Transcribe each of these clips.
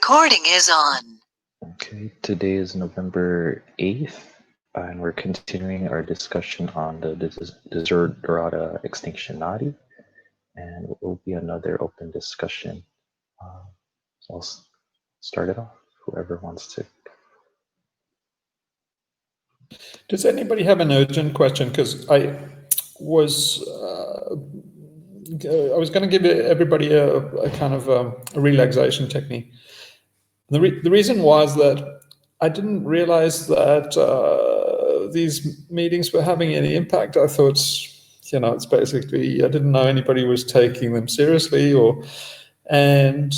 Recording is on. Okay, today is November 8th, and we're continuing our discussion on the Desiderata Extinctionati, and it will be another open discussion. So I'll start it off, whoever wants to. Does anybody have an urgent question? Because I was going to give everybody a kind of a relaxation technique. The reason was that I didn't realize that these meetings were having any impact. I thought, it's basically, I didn't know anybody was taking them seriously, and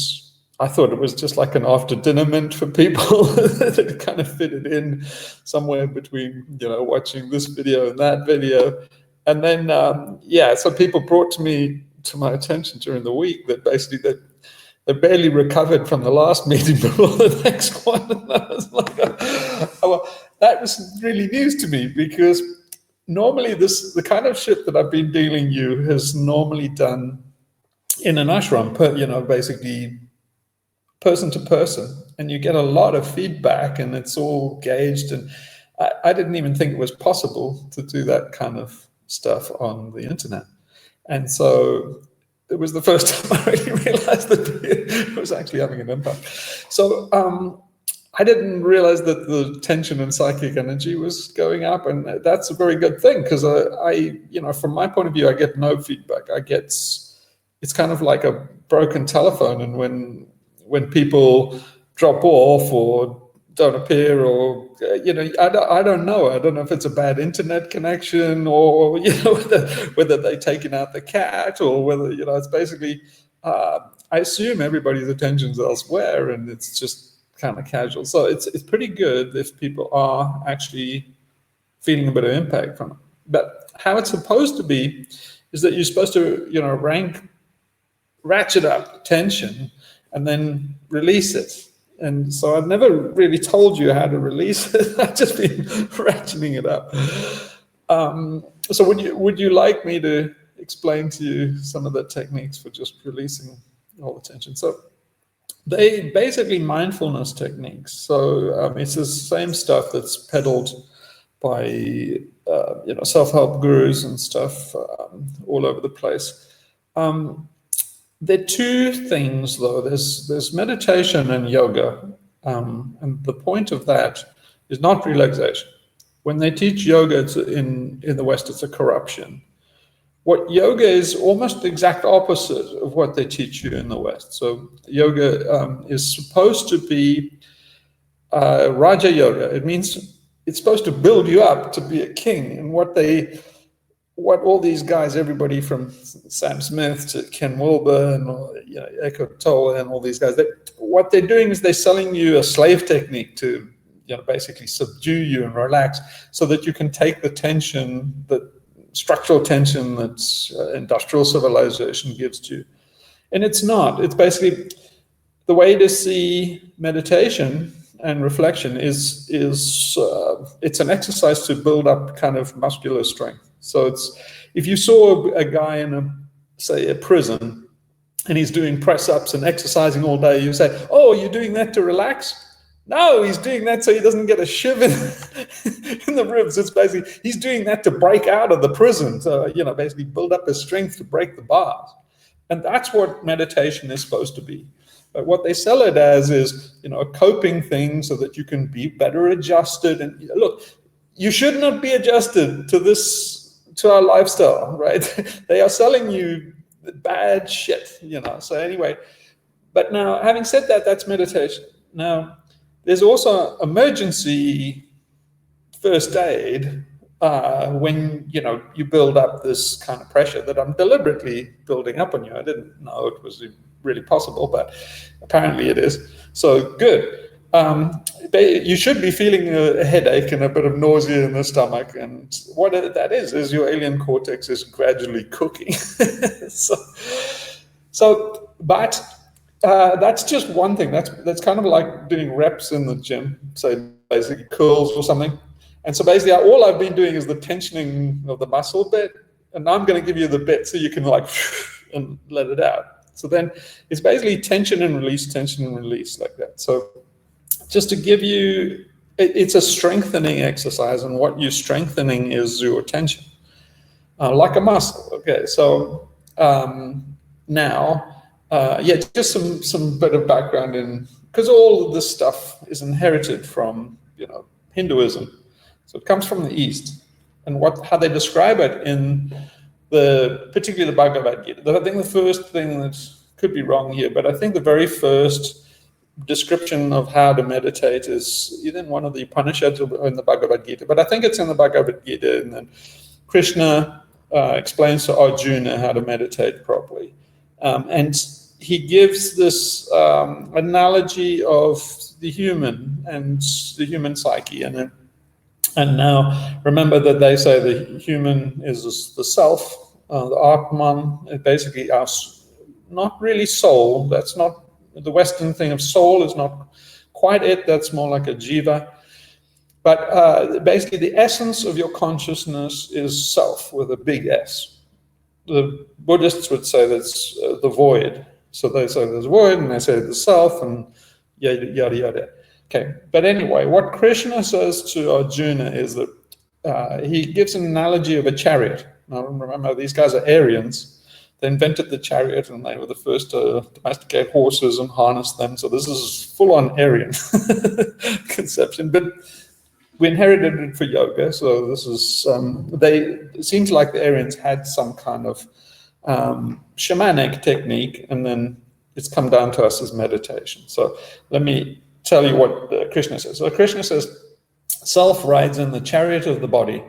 I thought it was just like an after-dinner mint for people that kind of fitted in somewhere between, watching this video and that video. And then, so people brought to my attention during the week that basically they barely recovered from the last meeting before the next one. And I was like, that was really news to me, because normally the kind of shit that I've been dealing you has normally done in an ashram, basically person to person, and you get a lot of feedback and it's all gauged. And I didn't even think it was possible to do that kind of stuff on the internet. And so it was the first time I really realized that it was actually having an impact. So I didn't realize that the tension and psychic energy was going up, and that's a very good thing, because I from my point of view, I get no feedback. It's kind of like a broken telephone, and when people drop off or don't appear, or I don't know. I don't know if it's a bad internet connection, or whether they've taken out the cat, or whether it's basically. I assume everybody's attention's elsewhere, and it's just kind of casual. So it's pretty good if people are actually feeling a bit of impact from it. But how it's supposed to be is that you're supposed to ratchet up tension and then release it. And so I've never really told you how to release it. I've just been ratcheting it up. So would you like me to explain to you some of the techniques for just releasing all the tension? So they basically mindfulness techniques. So it's the same stuff that's peddled by self-help gurus and stuff all over the place. There are two things, though. There's meditation and yoga, and the point of that is not relaxation. When they teach yoga in the West, it's a corruption. What yoga is almost the exact opposite of what they teach you in the West. So yoga is supposed to be Raja Yoga. It means it's supposed to build you up to be a king. And what all these guys, everybody from Sam Smith to Ken Wilber and Eckhart Tolle and all these guys, what they're doing is they're selling you a slave technique to basically subdue you and relax, so that you can take the tension, the structural tension that industrial civilization gives to you. And it's not. It's basically the way to see meditation and reflection is it's an exercise to build up kind of muscular strength. So it's, if you saw a guy in a prison, and he's doing press-ups and exercising all day, you say, "Oh, you're doing that to relax?" No, he's doing that so he doesn't get a shiv in the ribs. It's basically, he's doing that to break out of the prison. So, basically build up his strength to break the bars. And that's what meditation is supposed to be. But what they sell it as is, a coping thing so that you can be better adjusted. And look, you should not be adjusted to our lifestyle, right? They are selling you bad shit, So anyway, but now, having said that, that's meditation. Now, there's also emergency first aid when you build up this kind of pressure that I'm deliberately building up on you. I didn't know it was really possible, but apparently it is. So good. You should be feeling a headache and a bit of nausea in the stomach, and what that is your alien cortex is gradually cooking. But that's just one thing. That's kind of like doing reps in the gym, say basically curls or something. And so basically all I've been doing is the tensioning of the muscle bit, and now I'm going to give you the bit so you can and let it out. So then it's basically tension and release like that. So just to give you, it's a strengthening exercise, and what you're strengthening is your tension, like a muscle. Okay, so now, just some bit of background in, because all of this stuff is inherited from Hinduism, so it comes from the East, and how they describe it in particularly the Bhagavad Gita. I think the first thing that could be wrong here, but I think the very first description of how to meditate is either in one of the Upanishads or in the Bhagavad Gita, but I think it's in the Bhagavad Gita, and then Krishna explains to Arjuna how to meditate properly. And he gives this analogy of the human and the human psyche. And now remember that they say the human is the self, the Atman, basically us, not really soul. That's not the Western thing of soul, is not quite it. That's more like a jiva. But basically, the essence of your consciousness is self with a big S. The Buddhists would say that's the void. So they say there's void, and they say the self, and yada, yada, yada. Okay, but anyway, what Krishna says to Arjuna is that he gives an analogy of a chariot. Now, remember, these guys are Aryans. They invented the chariot, and they were the first to domesticate horses and harness them. So this is full-on Aryan conception. But we inherited it for yoga, so this is it seems like the Aryans had some kind of shamanic technique, and then it's come down to us as meditation. So let me tell you what Krishna says. So Krishna says, self rides in the chariot of the body.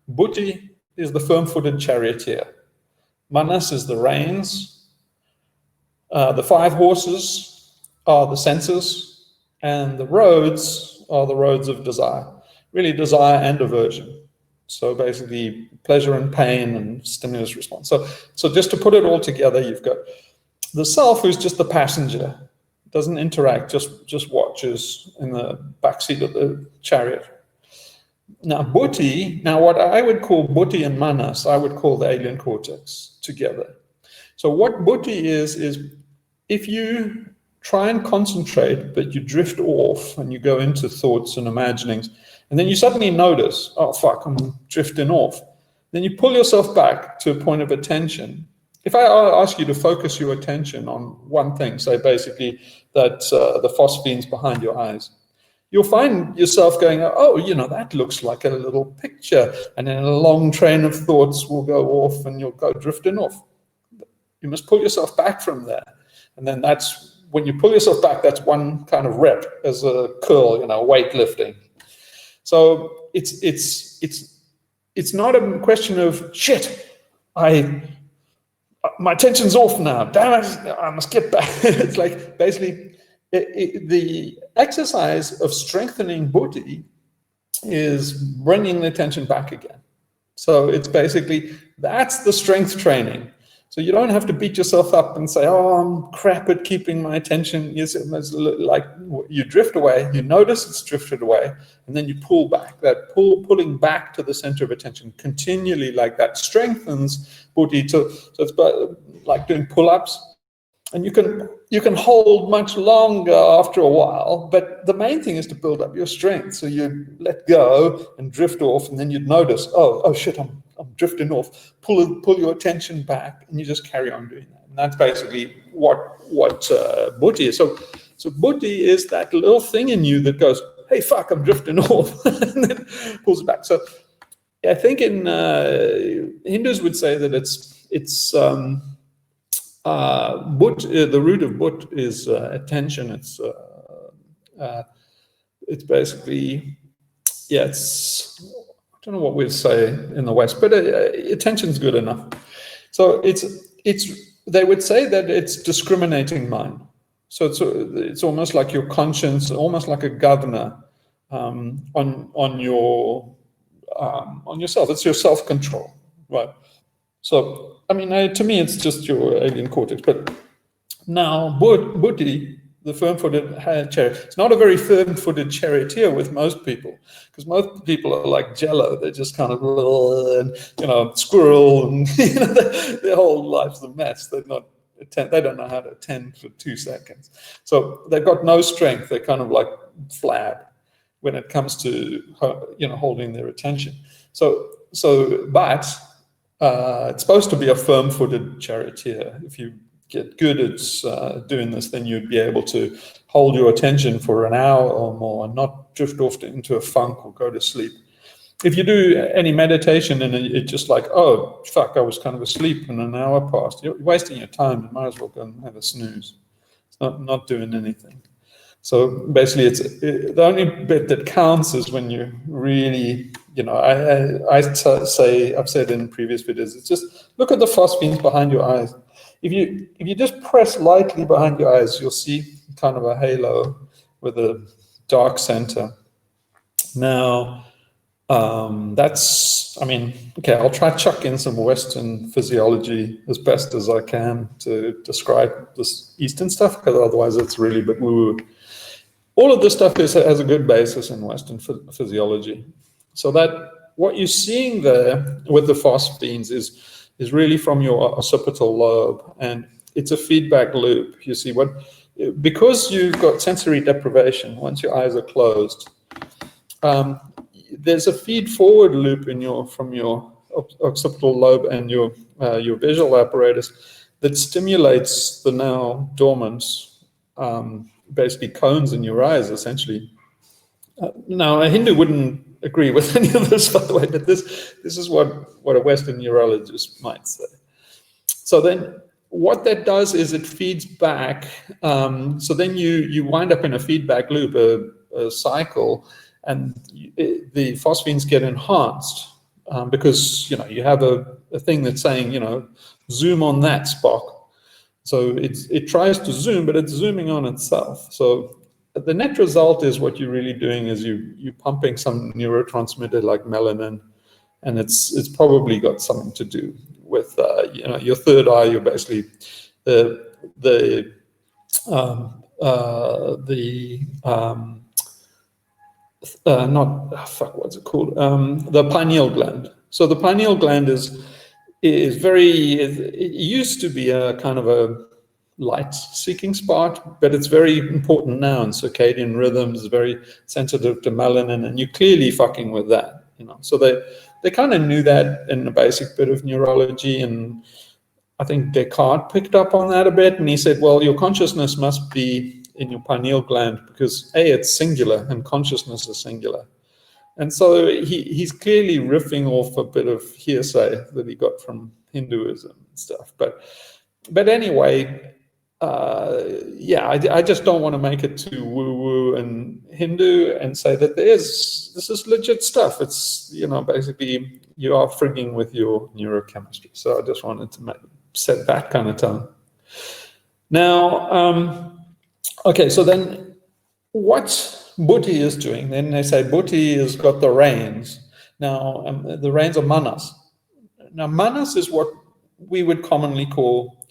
Buddhi is the firm-footed charioteer. Manas is the reins. The 5 horses are the senses, and the roads are the roads of desire. Really, desire and aversion. So basically, pleasure and pain and stimulus response. So just to put it all together, you've got the self, who's just the passenger, doesn't interact, just watches in the backseat of the chariot. Now, buddhi, what I would call buddhi and manas, I would call the alien cortex together. So what buddhi is if you try and concentrate, but you drift off and you go into thoughts and imaginings, and then you suddenly notice, oh, fuck, I'm drifting off. Then you pull yourself back to a point of attention. If I ask you to focus your attention on one thing, say basically that the phosphenes behind your eyes, you'll find yourself going, oh, that looks like a little picture. And then a long train of thoughts will go off and you'll go drifting off. You must pull yourself back from there. And then when you pull yourself back, that's one kind of rep as a curl, weightlifting. So it's not a question of, shit, my attention's off now. Damn it, I must get back. It's like basically the exercise of strengthening buddhi is bringing the attention back again. So it's basically, that's the strength training. So you don't have to beat yourself up and say, oh, I'm crap at keeping my attention. Yes, it's like you drift away, you notice it's drifted away, and then you pull back. That pulling back to the center of attention continually like that strengthens buddhi. So it's like doing pull-ups. And you can hold much longer after a while, but the main thing is to build up your strength. So you let go and drift off, and then you'd notice, oh shit, I'm drifting off. Pull your attention back, and you just carry on doing that. And that's basically what buddhi is. So buddhi is that little thing in you that goes, hey, fuck, I'm drifting off, and then pulls it back. So I think in Hindus would say that it's the root of but is attention. It's basically, it's, I don't know what we'd say in the West, but attention's good enough. So they would say that it's discriminating mind. So it's almost like your conscience, almost like a governor on yourself. It's your self-control, right? So, I mean, to me, it's just your alien cortex. But now, buddhi, the firm-footed chariot, it's not a very firm-footed charioteer with most people, because most people are like jello. They're just kind of, squirrel, and their whole life's a mess. They're not attend. They don't know how to attend for 2 seconds. So they've got no strength. They're kind of like flab when it comes to holding their attention. But it's supposed to be a firm-footed charioteer. If you get good at doing this, then you'd be able to hold your attention for an hour or more and not drift off into a funk or go to sleep. If you do any meditation and it's just like, oh, fuck, I was kind of asleep and an hour passed, you're wasting your time. You might as well go and have a snooze. It's not doing anything. So basically, the only bit that counts is when you really, I've said in previous videos, it's just look at the phosphenes behind your eyes. If you just press lightly behind your eyes, you'll see kind of a halo with a dark center. Now, I'll try chuck in some Western physiology as best as I can to describe this Eastern stuff, because otherwise it's really a bit woo-woo. All of this stuff has a good basis in Western physiology. So that what you're seeing there with the phosphenes is really from your occipital lobe, and it's a feedback loop. You see because you've got sensory deprivation once your eyes are closed. There's a feed-forward loop from your occipital lobe and your visual apparatus that stimulates the now dormant, basically cones in your eyes, essentially. Now, a Hindu wouldn't agree with any of this, by the way, but this is what a Western neurologist might say. So then, what that does is it feeds back. So then you wind up in a feedback loop, a cycle. And the phosphenes get enhanced because you have a thing that's saying zoom on that, Spock. So it tries to zoom, but it's zooming on itself. So the net result is what you're really doing is you're pumping some neurotransmitter like melanin, and it's probably got something to do with your third eye. You're basically what's it called? The pineal gland. So the pineal gland is it used to be a kind of a light-seeking spot, but it's very important now in circadian rhythms, very sensitive to melanin, and you're clearly fucking with that. So they kind of knew that in the basic bit of neurology, and I think Descartes picked up on that a bit, and he said, well, your consciousness must be in your pineal gland because it's singular and consciousness is singular. And so he's clearly riffing off a bit of hearsay that he got from Hinduism and stuff. But anyway, I just don't want to make it too woo-woo and Hindu and say that this is legit stuff. It's, basically you are frigging with your neurochemistry. So I just wanted to set that kind of tone. Now, okay, so then what Buddhi is doing, then they say Buddhi has got the reins. Now, the reins are manas. Now, manas is what we would commonly call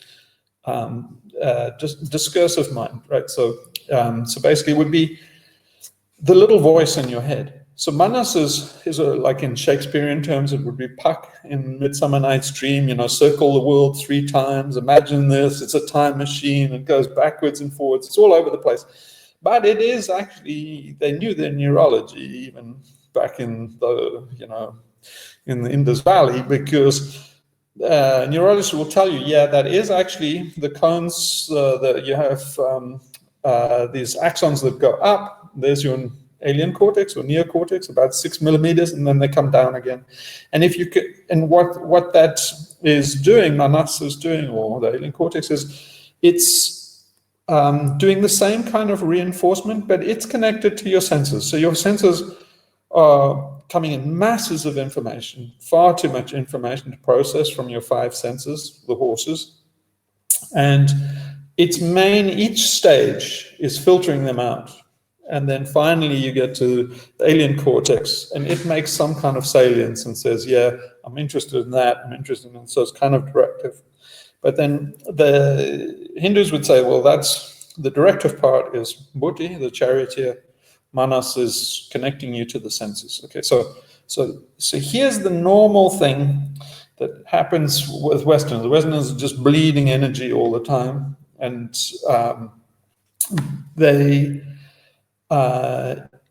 just discursive mind, right? So basically it would be the little voice in your head. So manas is like in Shakespearean terms, it would be Puck in Midsummer Night's Dream, circle the world 3 times, imagine this, it's a time machine, it goes backwards and forwards, it's all over the place. But it is actually, they knew their neurology even back in the, in the Indus Valley, because neurologists will tell you, that is actually the cones that you have, these axons that go up, there's your alien cortex or neocortex, about 6 millimeters, and then they come down again. And if you could, and what that is doing, manas is doing, or the alien cortex it's doing the same kind of reinforcement, but it's connected to your senses. So your senses are coming in masses of information, far too much information to process from your 5 senses, the horses. And each stage is filtering them out. And then finally you get to the alien cortex, and it makes some kind of salience and says, I'm interested in that, I'm interested in, so it's kind of directive. But then the Hindus would say, well, that's the directive part is buddhi, the charioteer. Manas is connecting you to the senses. Okay, so here's the normal thing that happens with Westerners. The Westerners are just bleeding energy all the time, and they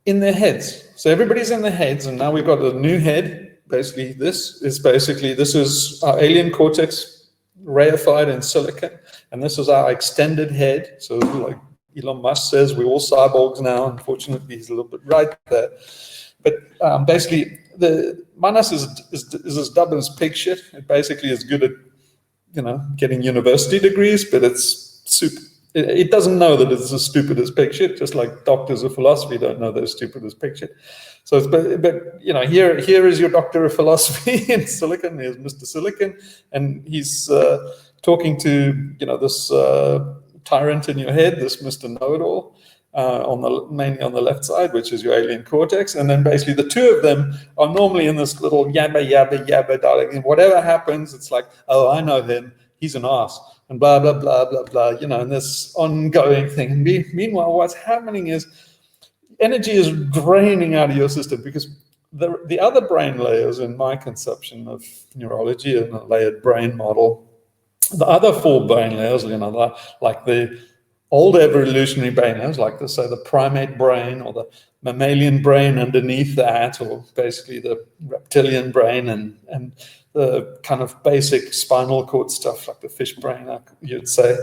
in their heads. So everybody's in their heads, and now we've got a new head. This is our alien cortex reified in silicon, and this is our extended head. So like Elon Musk says, we're all cyborgs now. Unfortunately, he's a little bit right there. But basically, the Manas is as dumb as pig shit. It basically is good at, getting university degrees, but it's super. It doesn't know that it's as stupid as pig shit, just like doctors of philosophy don't know they're stupid as pig shit. So it's, but here is your doctor of philosophy in Silicon. Here's Mr. Silicon, and he's talking to this tyrant in your head, this Mr. Know-it-all, mainly on the left side, which is your alien cortex, and then basically the two of them are normally in this little yabba yabba yabba dialogue. And whatever happens, it's like, oh, I know him, he's an ass, and blah blah blah blah blah, and this ongoing thing. And meanwhile, what's happening is energy is draining out of your system, because the other brain layers in my conception of neurology and a layered brain model, the other four brain layers, like the old evolutionary brain layers, like the primate brain or the mammalian brain underneath that, or basically the reptilian brain and the kind of basic spinal cord stuff like the fish brain, you'd say.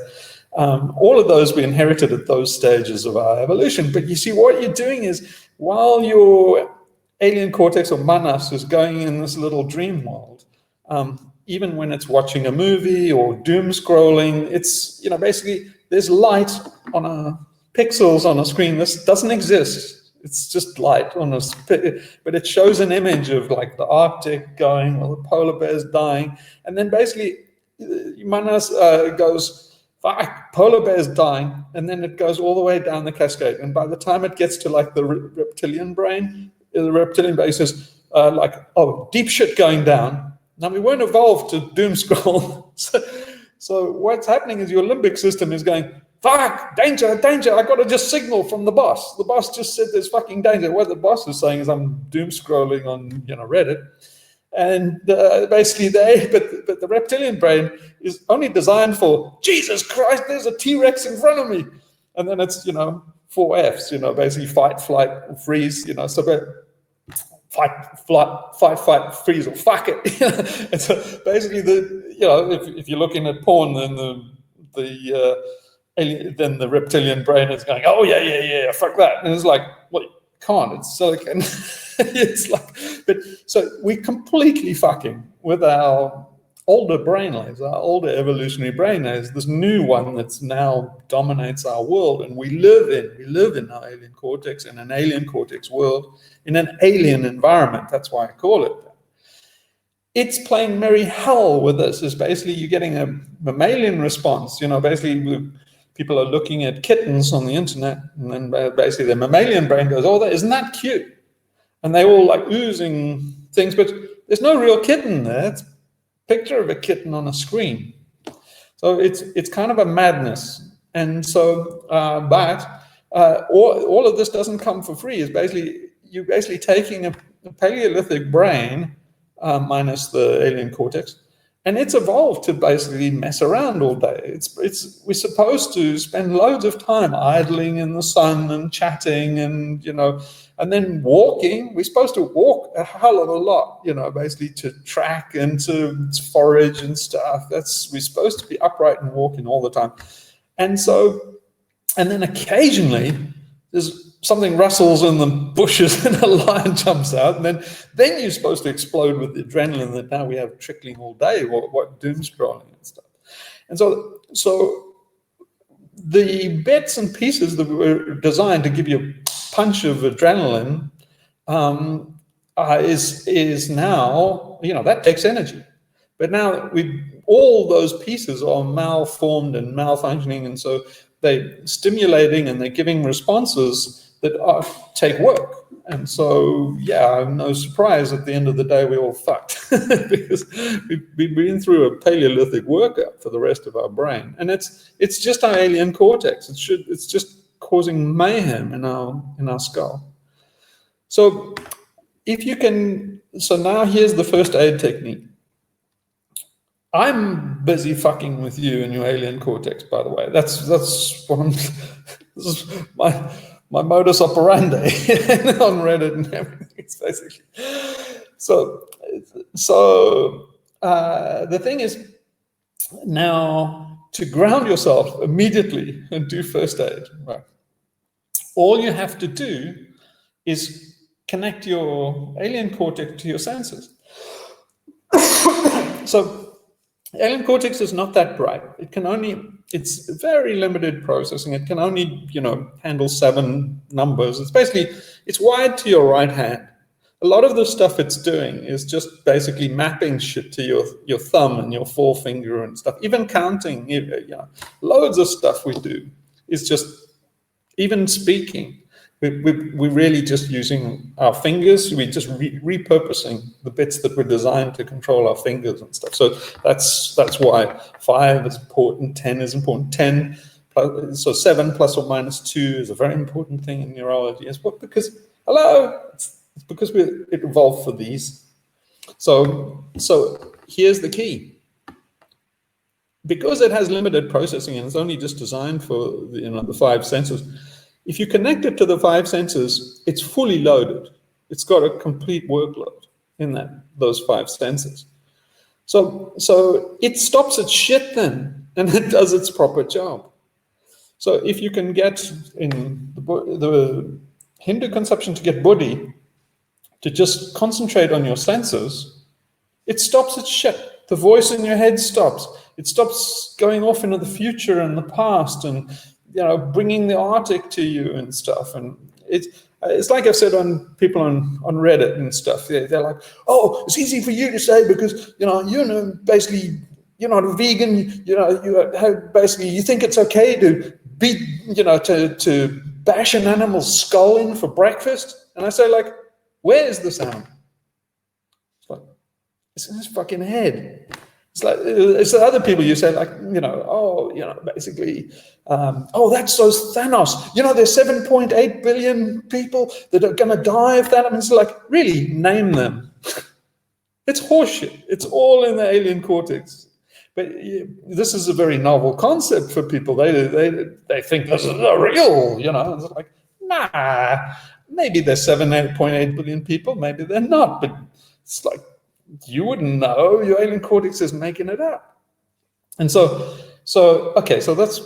All of those we inherited at those stages of our evolution. But you see, what you're doing is, while your alien cortex or manas is going in this little dream world, even when it's watching a movie or doom scrolling, it's, basically there's light on pixels on a screen. This doesn't exist. It's just light on a, but it shows an image of like the Arctic going, or the polar bears dying, and then basically Manas goes, fuck, polar bears dying, and then it goes all the way down the cascade, and by the time it gets to like the reptilian brain, says oh, deep shit going down. Now, we weren't evolved to doom scroll. So what's happening is your limbic system is going, fuck, danger, danger, I got to just signal from the boss. The boss just said there's fucking danger. What the boss is saying is, I'm doom scrolling on Reddit. And basically, but the reptilian brain is only designed for, Jesus Christ, there's a T-Rex in front of me. And then it's, 4 Fs, basically fight, flight, freeze, so fight, freeze, or fuck it. And so basically, if you're looking at porn, then then the reptilian brain is going, oh yeah, fuck that, and it's like, well, you can't. It's silicon. It's like, but so we're completely fucking with our older brain layers, our older evolutionary brain layers, this new one that's now dominates our world, and we live in our alien cortex, in an alien cortex world, in an alien environment. That's why I call it that. It's playing merry hell with us. Is basically you're getting a mammalian response. Basically people are looking at kittens on the internet, and then basically the mammalian brain goes, oh, isn't that cute? And they all like oozing things, but there's no real kitten there. It's picture of a kitten on a screen. So it's kind of a madness. And so, all of this doesn't come for free. You're basically taking a Paleolithic brain, minus the alien cortex, and it's evolved to basically mess around all day. We're supposed to spend loads of time idling in the sun and chatting and, and then walking. We're supposed to walk a hell of a lot, basically to track and to forage and stuff. We're supposed to be upright and walking all the time. And then occasionally there's something rustles in the bushes and a lion jumps out, and then you're supposed to explode with the adrenaline that now we have trickling all day, what doom scrolling and stuff. And so the bits and pieces that were designed to give you a punch of adrenaline is now, that takes energy. But now all those pieces are malformed and malfunctioning, and so they're stimulating and they're giving responses that take work. And so, no surprise, at the end of the day, we're all fucked because we've been through a Paleolithic workup for the rest of our brain. And it's just our alien cortex. It's just causing mayhem in our skull. So now here's the first aid technique. I'm busy fucking with you and your alien cortex, by the way. That's what I'm. This is my modus operandi on Reddit and everything. It's basically so. The thing is, now to ground yourself immediately and do first aid. Right. All you have to do is connect your alien cortex to your senses. So alien cortex is not that bright. It's very limited processing. It can only, handle 7 numbers. It's wired to your right hand. A lot of the stuff it's doing is just basically mapping shit to your thumb and your forefinger and stuff. Even counting, loads of stuff we do is just, even speaking. We're really just using our fingers. We're just repurposing the bits that were designed to control our fingers and stuff. So that's why 5 is important, 10 is important. 10 plus, so 7 plus or minus 2 is a very important thing in neurology. It's because it's because it evolved for these. So here's the key. Because it has limited processing and it's only just designed for the 5 senses. If you connect it to the 5 senses, it's fully loaded. It's got a complete workload in those 5 senses. So it stops its shit then, and it does its proper job. So if you can get in the Hindu conception to get buddhi to just concentrate on your senses, it stops its shit. The voice in your head stops. It stops going off into the future and the past and bringing the Arctic to you and stuff. And it's like I've said on people on Reddit and stuff. They're like, oh, it's easy for you to say because basically you're not a vegan. You think it's okay to beat to bash an animal's skull in for breakfast. And I say, like, where is the sound? It's in his fucking head. It's like it's the other people you say, like, basically, that's those Thanos. There's 7.8 billion people that are going to die if that happens. Like, really, name them. It's horseshit. It's all in the alien cortex. But this is a very novel concept for people. They think this is real. It's like, nah. Maybe there's 7.8 billion people. Maybe they're not. But it's like, you wouldn't know. Your alien cortex is making it up. And so that's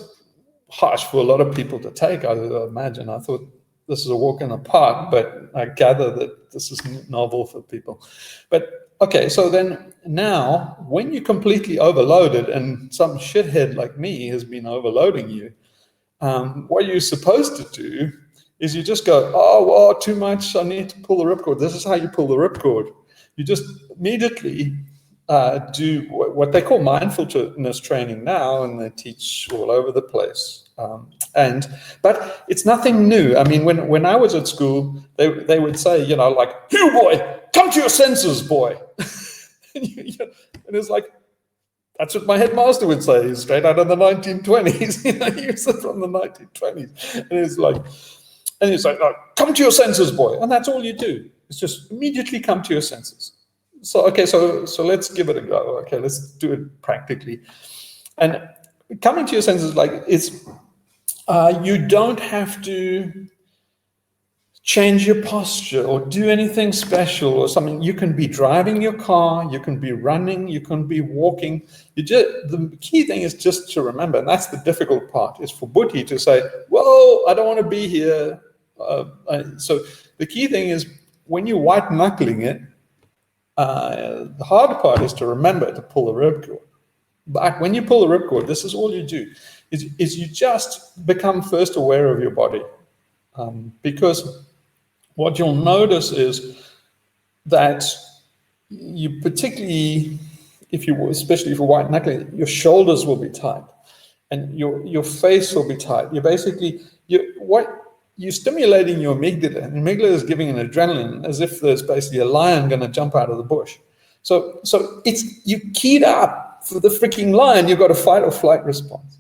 harsh for a lot of people to take, I imagine. I thought this is a walk in the park, but I gather that this is novel for people. But okay, so then now, when you're completely overloaded and some shithead like me has been overloading you, what you're supposed to do is you just go, oh, too much, I need to pull the ripcord. This is how you pull the ripcord. You just immediately do what they call mindfulness training now, and they teach all over the place. But it's nothing new. I mean, when I was at school, they would say, like, "You boy, come to your senses, boy." And it's like, that's what my headmaster would say, straight out of the 1920s. He was from the 1920s, and it's like, come to your senses, boy, and that's all you do. It's just immediately come to your senses. So let's give it a go. Okay, let's do it practically. And coming to your senses, you don't have to change your posture or do anything special or something. You can be driving your car, you can be running, you can be walking. The key thing is just to remember, and that's the difficult part, is for buddhi to say, whoa, I don't want to be here. So the key thing is, when you're white knuckling it, the hard part is to remember to pull the ripcord. But when you pull the ripcord, this is all you do, is you just become first aware of your body. Because what you'll notice is that you particularly, especially if you're white knuckling, your shoulders will be tight and your face will be tight. You're stimulating your amygdala, and amygdala is giving an adrenaline as if there's basically a lion going to jump out of the bush. So you keyed up for the freaking lion. You've got a fight or flight response.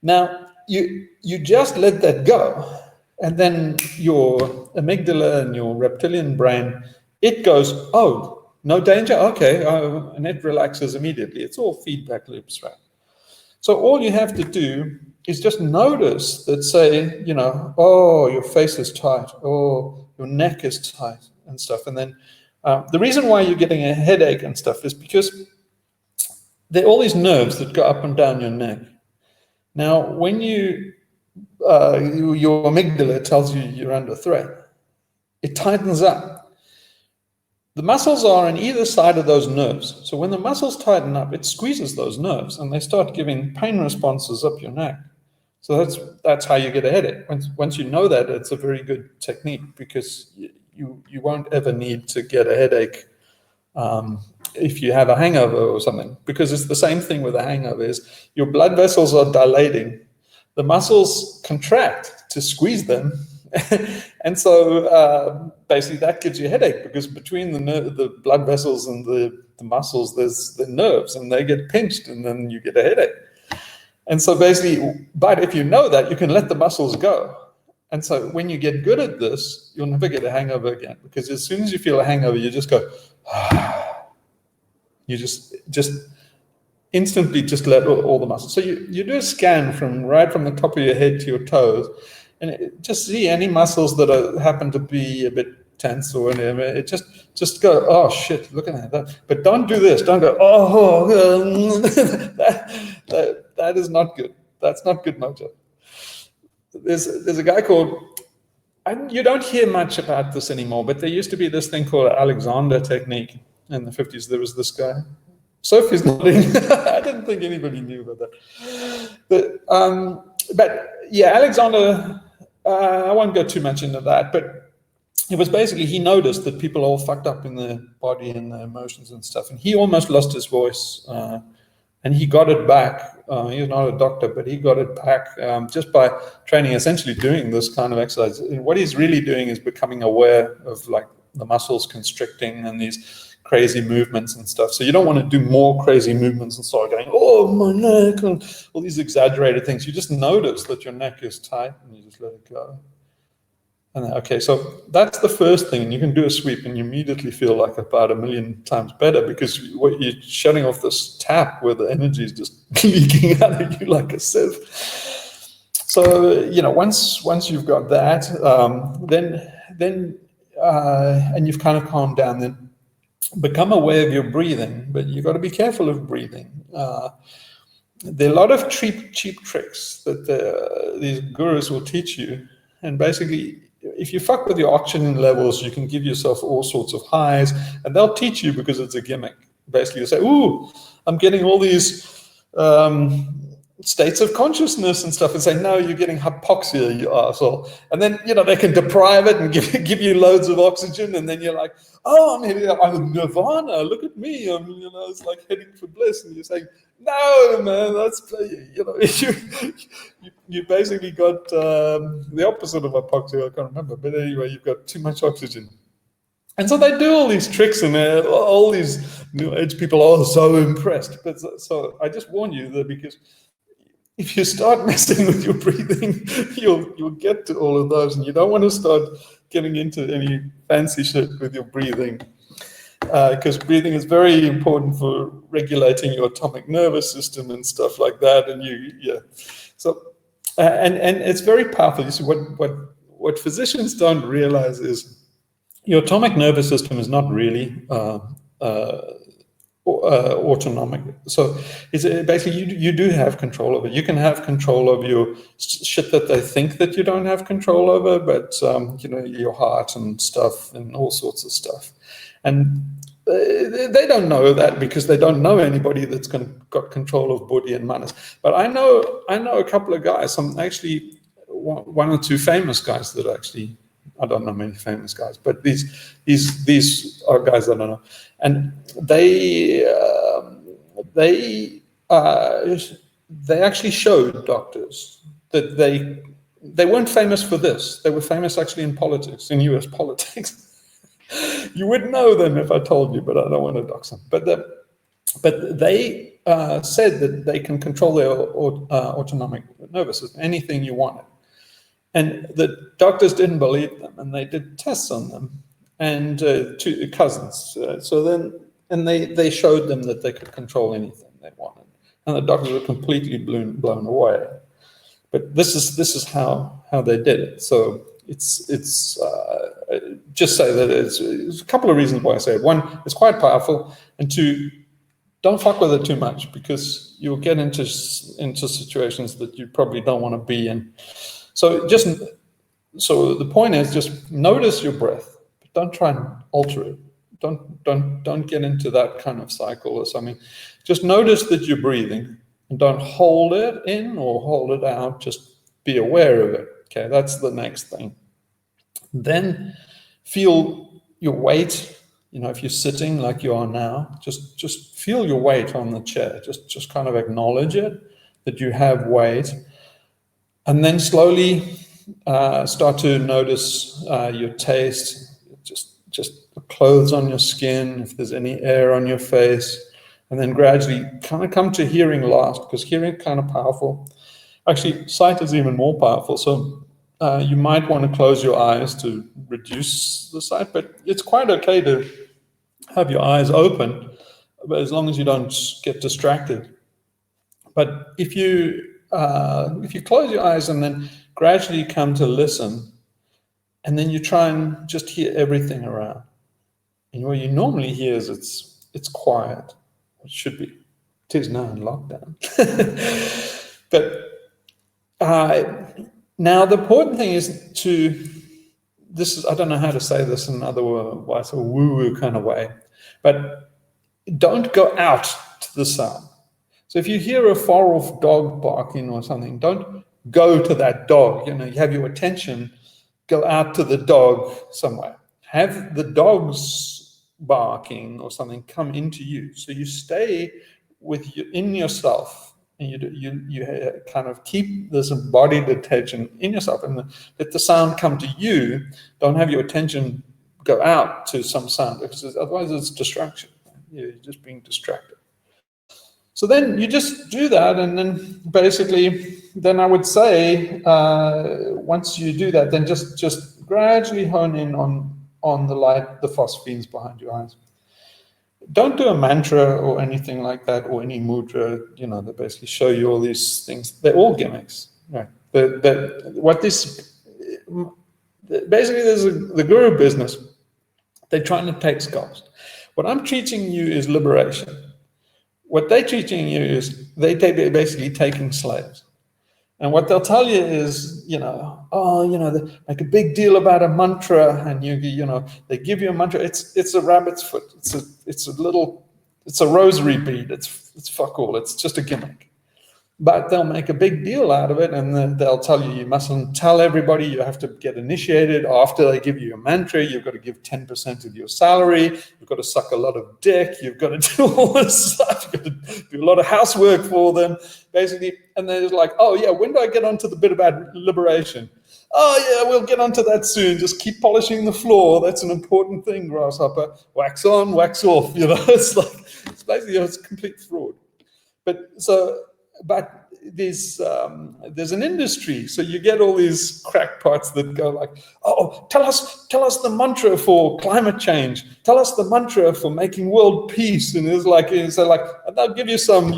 Now you just let that go, and then your amygdala and your reptilian brain, it goes, oh, No danger? Okay, and it relaxes immediately. It's all feedback loops, right? So all you have to do is just notice that, say, oh, your face is tight, or your neck is tight and stuff. And then the reason why you're getting a headache and stuff is because there are all these nerves that go up and down your neck. Now, when your amygdala tells you you're under threat, it tightens up. The muscles are on either side of those nerves. So when the muscles tighten up, it squeezes those nerves and they start giving pain responses up your neck. So that's how you get a headache. Once you know that, it's a very good technique, because you won't ever need to get a headache if you have a hangover or something, because it's the same thing with a hangover. Is your blood vessels are dilating, the muscles contract to squeeze them, and so basically that gives you a headache, because between the blood vessels and the muscles there's the nerves, and they get pinched, and then you get a headache. And so basically, but if you know that, you can let the muscles go. And so when you get good at this, you'll never get a hangover again, because as soon as you feel a hangover, you just go, you just instantly just let all the muscles. So you do a scan right from the top of your head to your toes, and just see any muscles that happen to be a bit tense or whatever. It just go, oh shit, look at that. But don't do this. Don't go, oh, that is not good. That's not good mojo. There's a guy called, you don't hear much about this anymore, but there used to be this thing called Alexander technique in the 50s. There was this guy. Sophie's nodding. I didn't think anybody knew about that. But yeah, Alexander, I won't go too much into that, but it was basically, he noticed that people are all fucked up in their body and their emotions and stuff, and he almost lost his voice, and he got it back. He's not a doctor, but he got it back just by training, essentially doing this kind of exercise. And what he's really doing is becoming aware of like the muscles constricting and these crazy movements and stuff. So you don't want to do more crazy movements and start going, oh, my neck, and all these exaggerated things. You just notice that your neck is tight and you just let it go. And okay, so that's the first thing. You can do a sweep and you immediately feel like about 1,000,000 times better, because you're shutting off this tap where the energy is just leaking out of you like a sieve. So, once you've got that, then and you've kind of calmed down, then become aware of your breathing, but you've got to be careful of breathing. There are a lot of cheap tricks that these gurus will teach you, and basically, if you fuck with your oxygen levels, you can give yourself all sorts of highs, and they'll teach you because it's a gimmick. Basically, you say, ooh, I'm getting all these states of consciousness and stuff, and say, no, you're getting hypoxia, you arsehole. And then, they can deprive it and give you loads of oxygen, and then you're like, oh, I'm nirvana, look at me, it's like heading for bliss. And you're saying, no, man, that's, you basically got the opposite of hypoxia, I can't remember, but anyway, you've got too much oxygen. And so they do all these tricks, and all these New Age people are so impressed. But so I just warn you that, because if you start messing with your breathing, you'll get to all of those, and you don't want to start getting into any fancy shit with your breathing, because breathing is very important for regulating your atomic nervous system and stuff like that. And so and it's very powerful. You see, what physicians don't realize is your atomic nervous system is not really autonomic. So it's basically you do have control over it. You can have control of your shit that they think that you don't have control over, but your heart and stuff and all sorts of stuff. And they don't know that, because they don't know anybody that's got control of body and manas. But I know a couple of guys, some actually one or two famous guys that actually, I don't know many famous guys, but these are guys that I know, and they actually showed doctors that they weren't famous for this. They were famous actually in politics, in US politics. You would know them if I told you, but I don't want to dox them. But they said that they can control their autonomic nervous system, anything you wanted. And the doctors didn't believe them, and they did tests on them. and two cousins. And they showed them that they could control anything they wanted, and the doctors were completely blown away. But this is how they did it. So it's just say that it's a couple of reasons why I say it. One, it's quite powerful, and two, don't fuck with it too much, because you'll get into situations that you probably don't want to be in. So the point is, just notice your breath, but don't try and alter it. Don't get into that kind of cycle or something. Just notice that you're breathing, and don't hold it in or hold it out. Just be aware of it. Okay, that's the next thing. Then feel your weight. If you're sitting like you are now, just feel your weight on the chair. Just kind of acknowledge it, that you have weight. And then slowly start to notice your taste, just the clothes on your skin, if there's any air on your face. And then gradually kind of come to hearing last, because hearing is kind of powerful. Actually, sight is even more powerful. So you might want to close your eyes to reduce the sight, but it's quite okay to have your eyes open, but as long as you don't get distracted. But if you close your eyes and then gradually come to listen, and then you try and just hear everything around, and what you normally hear is it's quiet. It should be. It is now in lockdown. But now the important thing is I don't know how to say this in another words, a woo-woo kind of way, but don't go out to the sound. So if you hear a far-off dog barking or something, don't go to that dog. You have your attention, go out to the dog somewhere. Have the dog's barking or something come into you. So you stay in yourself, and you kind of keep this embodied attention in yourself, and let the sound come to you. Don't have your attention go out to some sound, because otherwise it's distraction. You're just being distracted. So then you just do that, and then basically, then I would say, once you do that, then just gradually hone in on the light, the phosphenes behind your eyes. Don't do a mantra or anything like that, or any mudra. They basically show you all these things. They're all gimmicks, right? Basically, there's the guru business. They're trying to take scalps. What I'm teaching you is liberation. What they're teaching you is they're basically taking slaves. And what they'll tell you is, they make a big deal about a mantra, and they give you a mantra. It's a rabbit's foot. It's a rosary bead. It's fuck all. It's just a gimmick. But they'll make a big deal out of it, and they'll tell you mustn't tell everybody. You have to get initiated. After they give you a mantra, you've got to give 10% of your salary. You've got to suck a lot of dick. You've got to do all this stuff. You've got to do a lot of housework for them, basically. And they're like, oh, yeah, when do I get onto the bit about liberation? Oh, yeah, we'll get onto that soon. Just keep polishing the floor. That's an important thing, grasshopper. Wax on, wax off. It's basically it's complete fraud. But there's an industry, so you get all these crackpots that go like, oh, tell us the mantra for climate change, tell us the mantra for making world peace, and they'll give you some,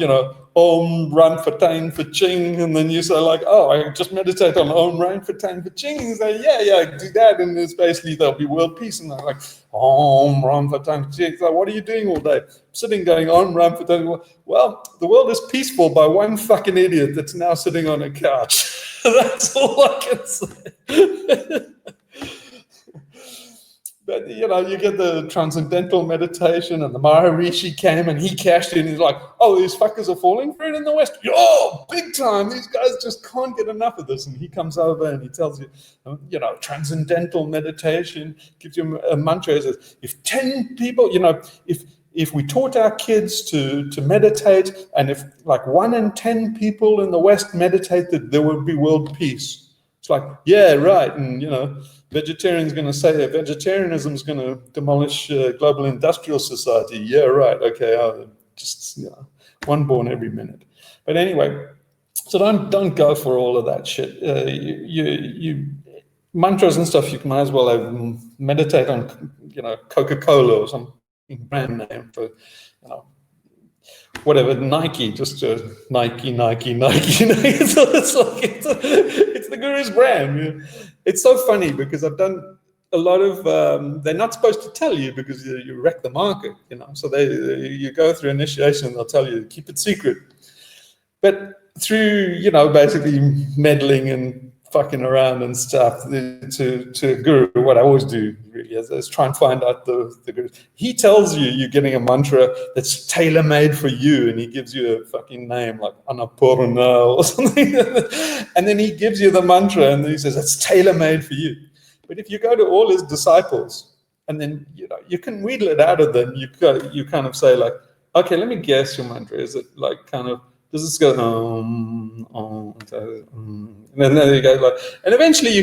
Om Ram Fatain for Ching, and then you say like, oh, I just meditate on Om Ram Fatain for Ching, and you say, yeah, do that, and it's basically there'll be world peace, and they're like, Om Ram Fatain for Ching. So what are you doing all day? Sitting going Om Ram Fatain. Well, the world is peaceful by one fucking idiot that's now sitting on a couch. That's all I can say. But, you get the transcendental meditation, and the Maharishi came and he cashed in. He's like, oh, these fuckers are falling for it in the West. Oh, big time. These guys just can't get enough of this. And he comes over and he tells you, transcendental meditation, gives you a mantra. He says, if 10 people, if we taught our kids to meditate, and if like 1 in 10 people in the West meditated, there would be world peace. It's like, yeah, right. And, vegetarian's going to say that vegetarianism is going to demolish global industrial society. Yeah, right. Okay, just one born every minute. But anyway, so don't go for all of that shit. You mantras and stuff. You might as well meditate on Coca-Cola or some brand name for, whatever, Nike, just Nike, Nike, Nike. So it's the guru's brand. It's so funny because I've done a lot of, they're not supposed to tell you because you wreck the market, So you go through initiation, they'll tell you, keep it secret. But through, basically meddling and fucking around and stuff to a guru, what I always do really is try and find out the guru. He tells you're getting a mantra that's tailor-made for you, and he gives you a fucking name like Annapurna or something. And then he gives you the mantra and then he says, it's tailor-made for you. But if you go to all his disciples, and then you can wheedle it out of them, you kind of say like, okay, let me guess your mantra. Is it like kind of, does this go and then there you go, like, and eventually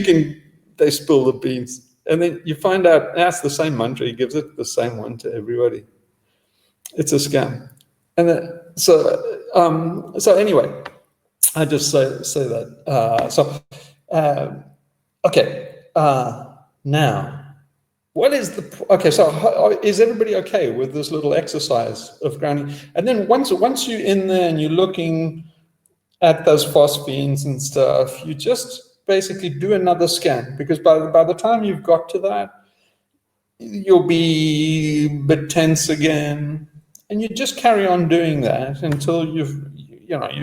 they spill the beans, and then you find out that's the same mantra. He gives it the same one to everybody. It's a scam. And then, so anyway, I just say that. Okay. Now, what is so is everybody okay with this little exercise of grounding? And then once you're in there and you're looking at those phosphines and stuff, you just basically do another scan, because by the time you've got to that, you'll be a bit tense again, and you just carry on doing that until you've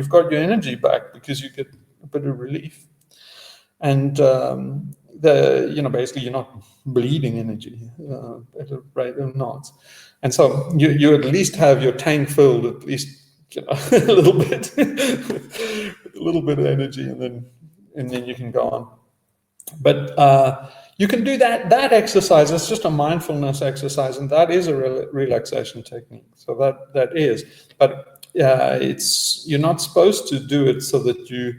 got your energy back, because you get a bit of relief. And basically you're not bleeding energy at a rate of knots, and so you at least have your tank filled, at least a little bit, with a little bit of energy, and then you can go on. But you can do that exercise. It's just a mindfulness exercise, and that is a relaxation technique. So that is, but you're not supposed to do it so that you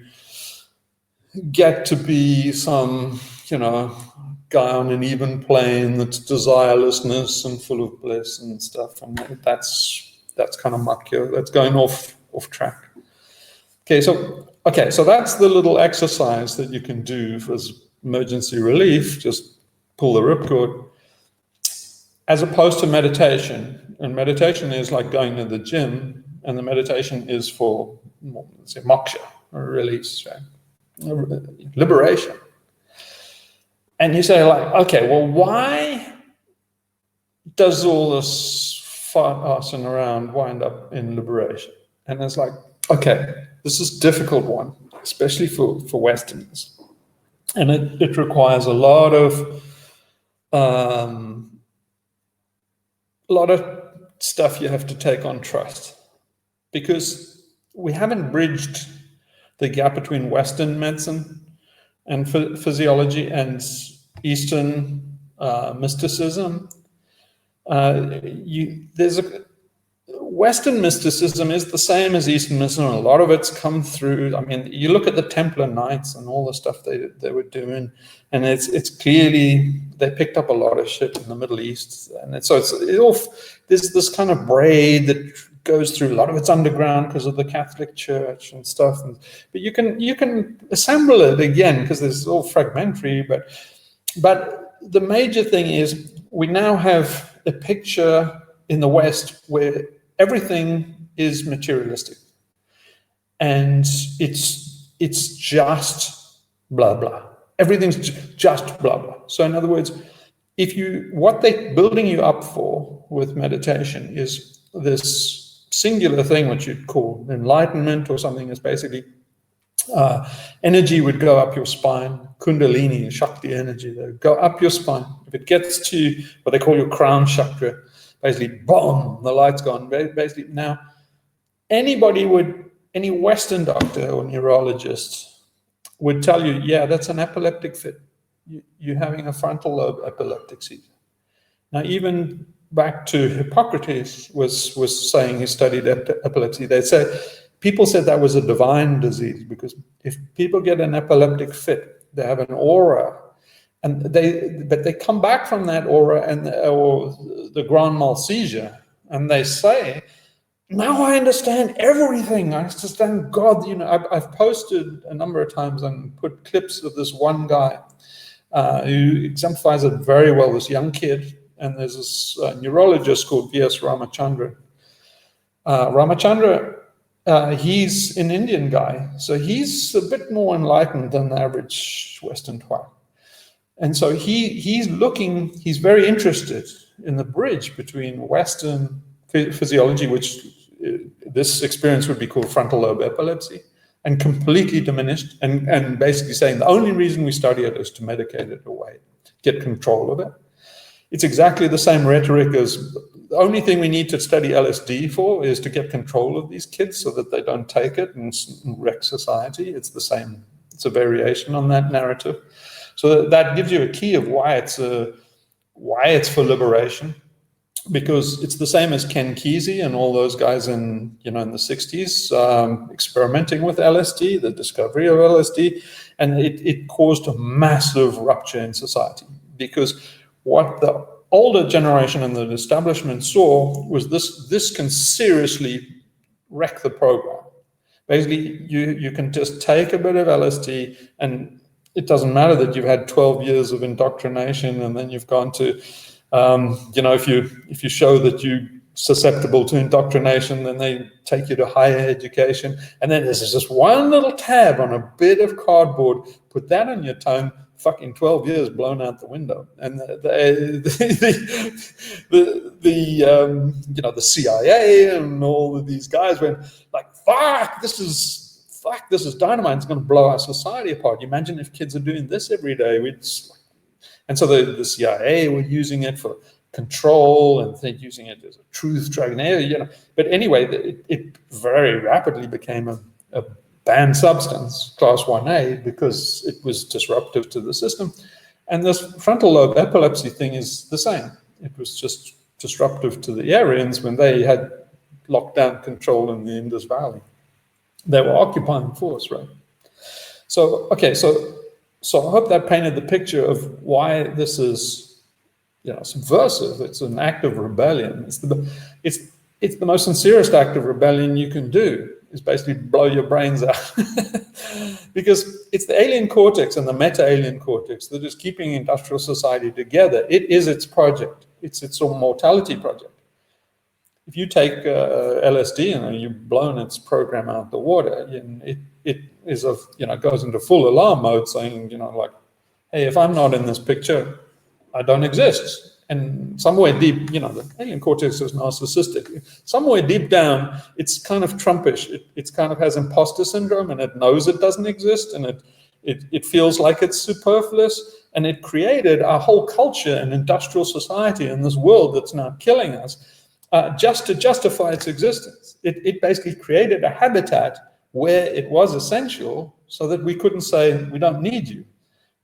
get to be some, guy on an even plane that's desirelessness and full of bliss and stuff. And that's kind of muck. That's going off track. Okay, so that's the little exercise that you can do for emergency relief. Just pull the ripcord, as opposed to meditation. And meditation is like going to the gym, and the meditation is for, let's say, moksha, or release, right? Liberation. And you say, like, okay, well, why does all this fussing around wind up in liberation? And it's like, okay, this is a difficult one, especially for Westerners. And it requires a lot of stuff you have to take on trust, because we haven't bridged the gap between Western medicine and physiology and Eastern mysticism. Western mysticism is the same as Eastern mysticism. A lot of it's come through. I mean, you look at the Templar Knights and all the stuff they were doing, and it's clearly they picked up a lot of shit in the Middle East, and there's this kind of braid that goes through. A lot of it's underground because of the Catholic Church and stuff. But you can assemble it again, because it's all fragmentary. But the major thing is we now have a picture in the West where everything is materialistic, and it's just blah blah. Everything's just blah blah. So in other words, what they're building you up for with meditation is this singular thing, which you'd call enlightenment or something, is basically energy would go up your spine, kundalini, Shakti energy, they would go up your spine. If it gets to what they call your crown chakra, basically, boom, the light's gone. Basically, now, any Western doctor or neurologist would tell you, yeah, that's an epileptic fit. You're having a frontal lobe epileptic seizure. Now, even back to Hippocrates was saying he studied epilepsy. People said that was a divine disease, because if people get an epileptic fit, they have an aura, but they come back from that aura or the grand mal seizure, and they say, now I understand everything. I understand God. I've posted a number of times and put clips of this one guy who exemplifies it very well. This young kid, and there's this neurologist called V.S. Ramachandran. He's an Indian guy, so he's a bit more enlightened than the average Western twat. And so he's very interested in the bridge between Western physiology, which this experience would be called frontal lobe epilepsy, and completely diminished, and basically saying the only reason we study it is to medicate it away, get control of it. It's exactly the same rhetoric as the only thing we need to study LSD for is to get control of these kids so that they don't take it and wreck society. It's the same. It's a variation on that narrative. So that gives you a key of why it's for liberation, because it's the same as Ken Kesey and all those guys in the 60s experimenting with LSD, the discovery of LSD, and it caused a massive rupture in society, because what the older generation and the establishment saw was this can seriously wreck the program. Basically, you can just take a bit of LSD, and it doesn't matter that you've had 12 years of indoctrination and then you've gone to, if you show that you're susceptible to indoctrination, then they take you to higher education. And then there's just one little tab on a bit of cardboard, put that on your tongue, fucking 12 years blown out the window. And the CIA and all of these guys went like, fuck, this is dynamite. It's going to blow our society apart. You imagine if kids are doing this every day. And so the CIA were using it for control, and they're using it as a truth drug. But anyway, it very rapidly became a banned substance, class 1A, because it was disruptive to the system. And this frontal lobe epilepsy thing is the same. It was just disruptive to the Aryans when they had lockdown control in the Indus Valley. They were occupying force, right? So I hope that painted the picture of why this is, subversive. It's an act of rebellion. It's the most sincerest act of rebellion you can do, is basically blow your brains out. Because it's the alien cortex and the meta-alien cortex that is keeping industrial society together. It is its project. It's its mortality project. If you take LSD and you've blown its program out the water, it is goes into full alarm mode, saying, hey, if I'm not in this picture, I don't exist. And somewhere deep, the alien cortex is narcissistic. Somewhere deep down, it's kind of Trumpish. It kind of has imposter syndrome, and it knows it doesn't exist, and it feels like it's superfluous. And it created a whole culture and industrial society in this world that's now killing us, just to justify its existence. It basically created a habitat where it was essential so that we couldn't say, we don't need you.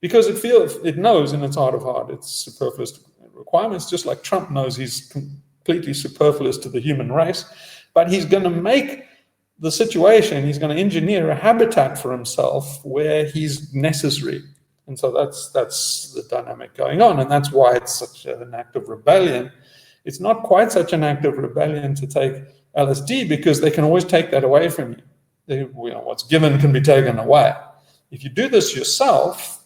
Because it knows in its heart of heart it's superfluous requirements, just like Trump knows he's completely superfluous to the human race. But he's going to make the situation, he's going to engineer a habitat for himself where he's necessary. And so that's the dynamic going on. And that's why it's such an act of rebellion. It's not quite such an act of rebellion to take LSD, because they can always take that away from you. What's given can be taken away. If you do this yourself,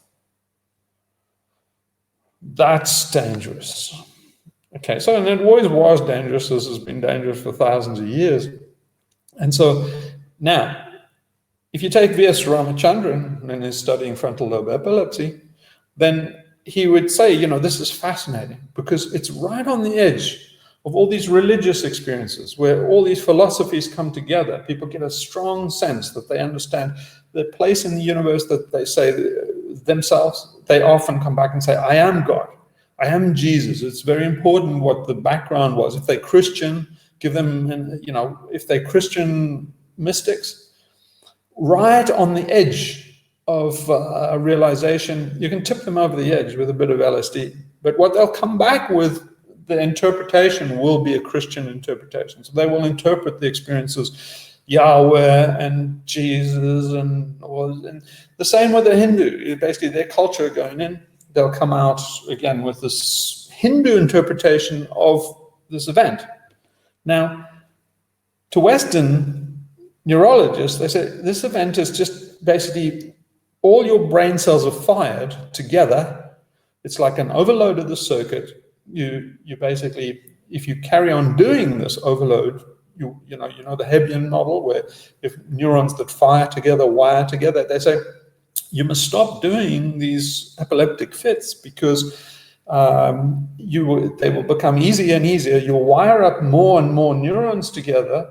that's dangerous. Okay, so and it always was dangerous. This has been dangerous for thousands of years. And so now, if you take V.S. Ramachandran and is studying frontal lobe epilepsy, then he would say, this is fascinating because it's right on the edge of all these religious experiences where all these philosophies come together. People get a strong sense that they understand their place in the universe, that they say themselves. They often come back and say, I am God. I am Jesus. It's very important what the background was. If they're Christian, give them, if they're Christian mystics, right on the edge of a realization, you can tip them over the edge with a bit of LSD. But what they'll come back with, the interpretation will be a Christian interpretation. So they will interpret the experiences Yahweh and Jesus and the same with the Hindu. Basically, their culture going in, they'll come out again with this Hindu interpretation of this event. Now, to Western neurologists, they say this event is just basically all your brain cells are fired together. It's like an overload of the circuit. you basically, if you carry on doing this overload, you know the Hebbian model, where if neurons that fire together wire together, they say you must stop doing these epileptic fits, because they will become easier and easier. You'll wire up more and more neurons together,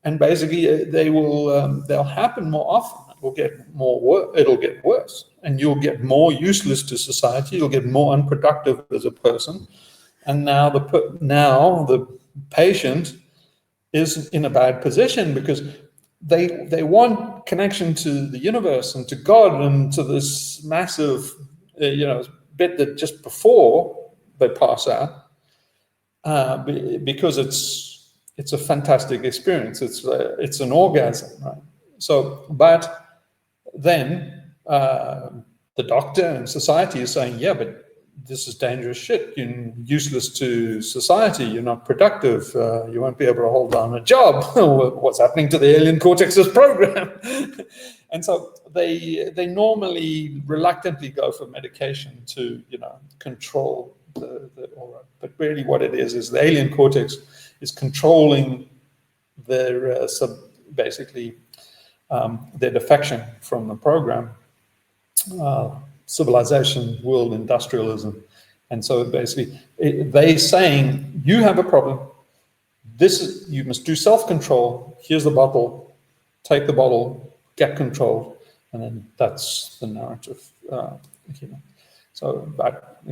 and basically they'll happen more often. It'll get worse, and you'll get more useless to society. You'll get more unproductive as a person, and now the patient is in a bad position, because they want connection to the universe and to God and to this massive bit that just before they pass out, because it's a fantastic experience. It's an orgasm, right? So, but then the doctor and society is saying, yeah, but this is dangerous shit. You're useless to society. You're not productive. You won't be able to hold down a job. What's happening to the alien cortex's program? And so they normally reluctantly go for medication to control the aura. But really, what it is the alien cortex is controlling their basically their defection from the program. Civilization, world industrialism. And so basically they saying, you have a problem, you must do self-control, here's the bottle, take the bottle, get controlled, and then that's the narrative. So, but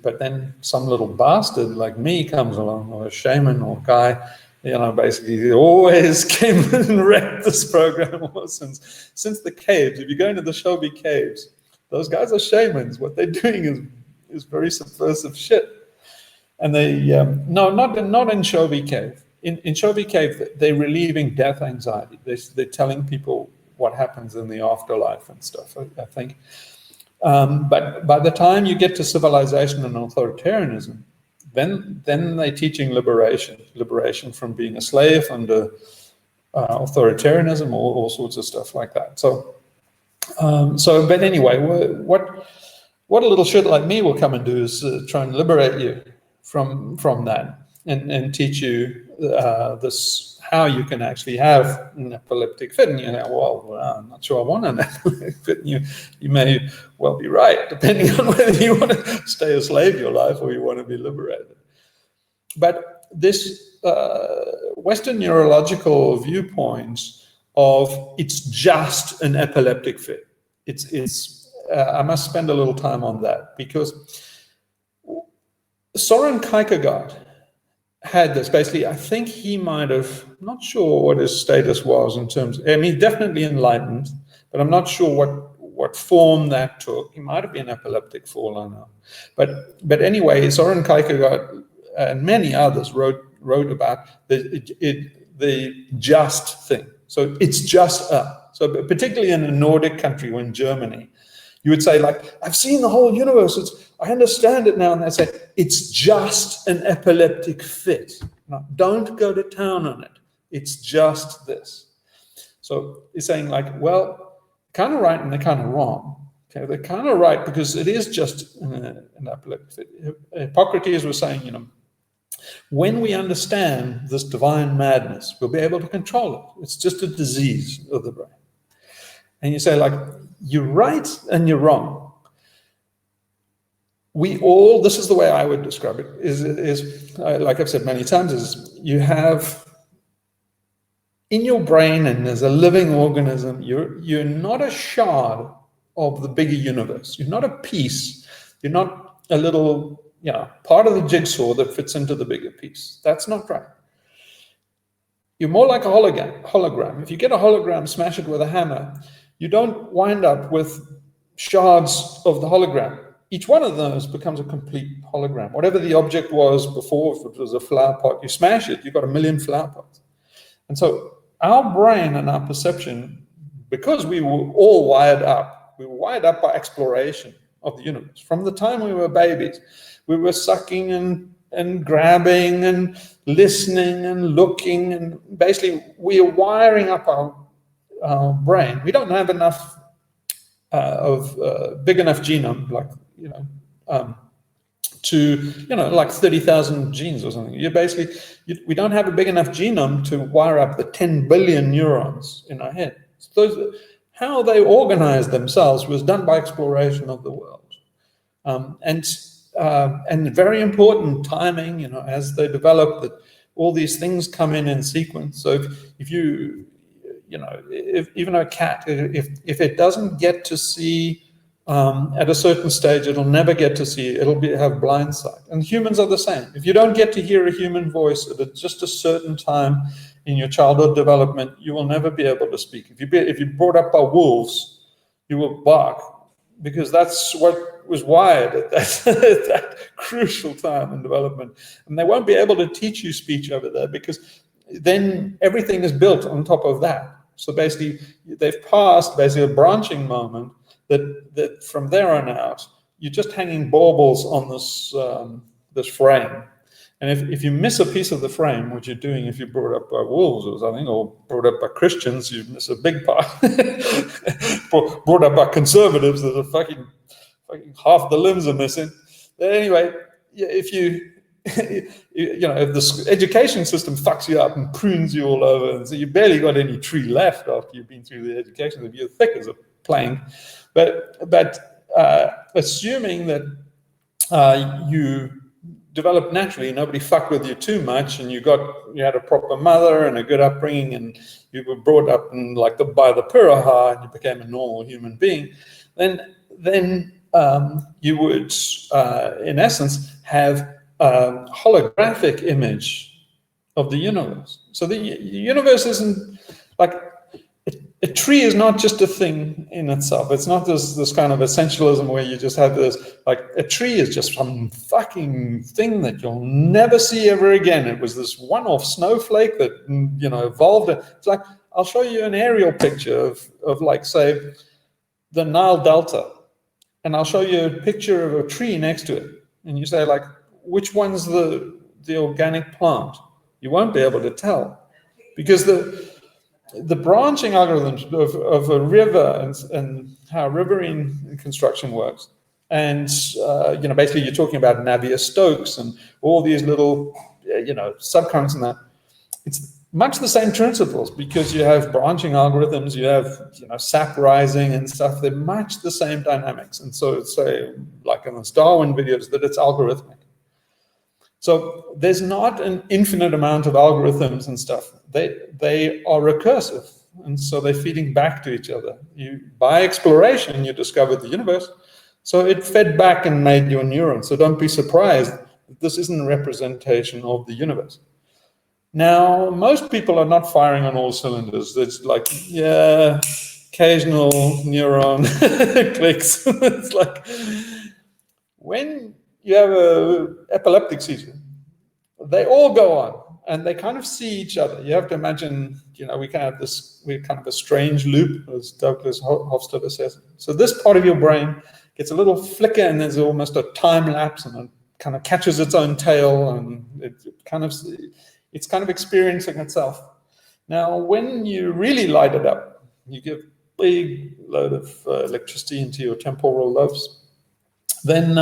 but then some little bastard like me comes along, or a shaman or guy, basically he always came and wrecked this program since the caves. If you go into the Shobi caves, those guys are shamans. What they're doing is very subversive shit. And they not in Shobi Cave. In Shobi Cave, they're relieving death anxiety. They're telling people what happens in the afterlife and stuff, I think. But by the time you get to civilization and authoritarianism, then they're teaching liberation from being a slave under authoritarianism, all sorts of stuff like that. But anyway, what a little shit like me will come and do is try and liberate you from that, and teach you this, how you can actually have an epileptic fit. And I'm not sure I want an epileptic fit. And you may well be right, depending on whether you want to stay a slave your life or you want to be liberated. But this Western neurological viewpoints of it's just an epileptic fit. I must spend a little time on that, because Soren Kierkegaard had this. Basically, I think he might have, I'm not sure what his status was in terms, definitely enlightened, but I'm not sure what form that took. He might have been epileptic for all I know. But anyway, Soren Kierkegaard and many others wrote about the just thing. So it's just so particularly in a Nordic country, or in Germany, you would say, like, I've seen the whole universe, I understand it now. And they say, it's just an epileptic fit. Now, don't go to town on it. It's just this. So he's saying, like, well, kind of right and they're kind of wrong. Okay, they're kind of right because it is just an epileptic fit. Hippocrates was saying, when we understand this divine madness, we'll be able to control it. It's just a disease of the brain. And you say, like, you're right and you're wrong. This is the way I would describe it, is like I've said many times, is you have in your brain, and as a living organism, you're not a shard of the bigger universe. You're not a piece. You're not a little, part of the jigsaw that fits into the bigger piece. That's not right. You're more like a hologram. If you get a hologram, smash it with a hammer, you don't wind up with shards of the hologram. Each one of those becomes a complete hologram. Whatever the object was before, if it was a flower pot, you smash it, you've got a million flower pots. And so our brain and our perception, because we were all wired up by exploration of the universe. From the time we were babies, we were sucking and grabbing and listening and looking, and basically we are wiring up our brain. We don't have enough big enough genome, like to, like 30,000 genes or something. We don't have a big enough genome to wire up the 10 billion neurons in our head. So how they organized themselves was done by exploration of the world. And very important timing, as they develop, that all these things come in sequence. So if you, if even a cat, if it doesn't get to see at a certain stage, it'll never get to see, have blind sight. And humans are the same. If you don't get to hear a human voice at just a certain time in your childhood development, you will never be able to speak. If you're brought up by wolves, you will bark, because that's what was wired at that crucial time in development. And they won't be able to teach you speech over there, because then everything is built on top of that. So basically, they've passed a branching moment that from there on out, you're just hanging baubles on this frame. And if you miss a piece of the frame, which you're doing if you're brought up by wolves or something, or brought up by Christians, you miss a big part. Brought up by conservatives, there's a fucking half the limbs are missing. But anyway, if if the education system fucks you up and prunes you all over, and so you barely got any tree left after you've been through the education, if you're thick as a plank. But assuming that you developed naturally, nobody fucked with you too much, and you had a proper mother and a good upbringing, and you were brought up in by the Puraha, and you became a normal human being, then you would, in essence, have a holographic image of the universe. So the universe isn't like a tree is not just a thing in itself. It's not this kind of essentialism where you just have this, a tree is just some fucking thing that you'll never see ever again. It was this one-off snowflake that, evolved. It's like, I'll show you an aerial picture of say, the Nile Delta. And I'll show you a picture of a tree next to it. And you say, which one's the organic plant? You won't be able to tell, because the branching algorithms of a river and how riverine construction works, and basically you're talking about Navier-Stokes and all these little subcurrents and that. It's much the same principles, because you have branching algorithms, you have sap rising and stuff. They're much the same dynamics, and so it's like in those Darwin videos that it's algorithmic. So there's not an infinite amount of algorithms and stuff. They are recursive, and so they're feeding back to each other. By exploration, you discovered the universe, so it fed back and made your neurons. So don't be surprised that this isn't a representation of the universe. Now, most people are not firing on all cylinders. It's occasional neuron clicks. It's like when you have an epileptic seizure, they all go on and they kind of see each other. You have to imagine, we're kind of a strange loop, as Douglas Hofstadter says. So this part of your brain gets a little flicker, and there's almost a time lapse, and it kind of catches its own tail, and it's kind of experiencing itself. Now, when you really light it up, you give a big load of electricity into your temporal lobes, then